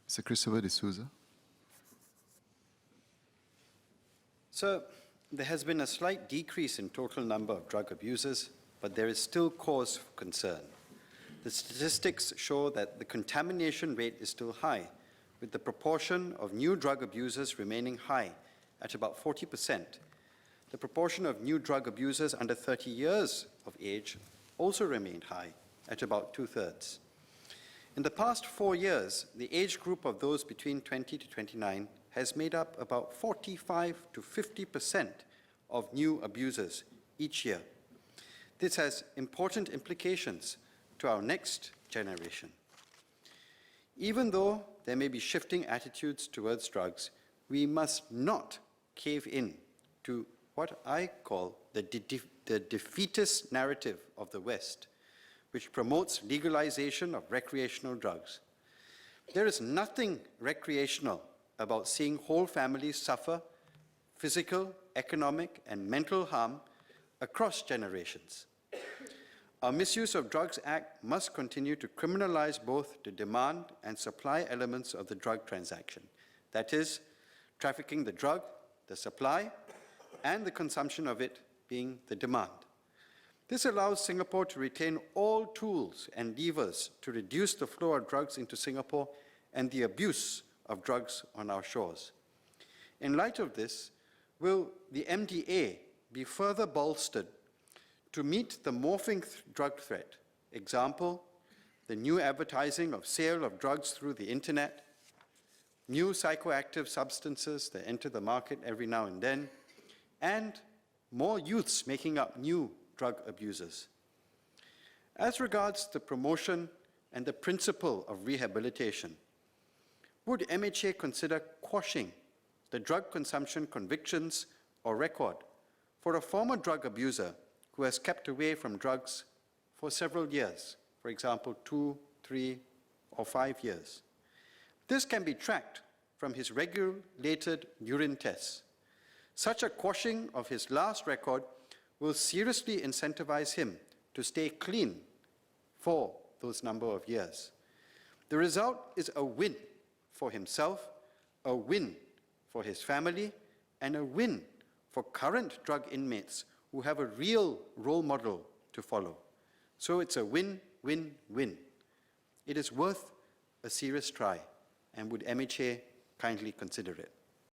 Mr. Christopher De Souza. So, there has been a slight decrease in total number of drug abusers, but there is still cause for concern. The statistics show that the contamination rate is still high, with the proportion of new drug abusers remaining high at about 40%. The proportion of new drug abusers under 30 years of age also remained high at about 2/3. In the past 4 years, the age group of those between 20 to 29 has made up about 45 to 50% of new abusers each year. This has important implications to our next generation. Even though there may be shifting attitudes towards drugs, we must not cave in to what I call the defeatist narrative of the West, which promotes legalization of recreational drugs. There is nothing recreational about seeing whole families suffer physical, economic, and mental harm across generations. Our Misuse of Drugs Act must continue to criminalize both the demand and supply elements of the drug transaction. That is, trafficking the drug, the supply, and the consumption of it being the demand. This allows Singapore to retain all tools and levers to reduce the flow of drugs into Singapore and the abuse of drugs on our shores. In light of this, will the MDA be further bolstered to meet the morphing drug threat? Example, the new advertising of sale of drugs through the internet, new psychoactive substances that enter the market every now and then, and more youths making up new drug abusers. As regards the promotion and the principle of rehabilitation, would MHA consider quashing the drug consumption convictions or record for a former drug abuser who has kept away from drugs for several years, for example, 2, 3, or 5 years? This can be tracked from his regulated urine tests. Such a quashing of his last record will seriously incentivize him to stay clean for those number of years. The result is a win for himself, a win for his family, and a win for current drug inmates who have a real role model to follow. So it's a win, win, win. It is worth a serious try, and would MHA kindly consider it?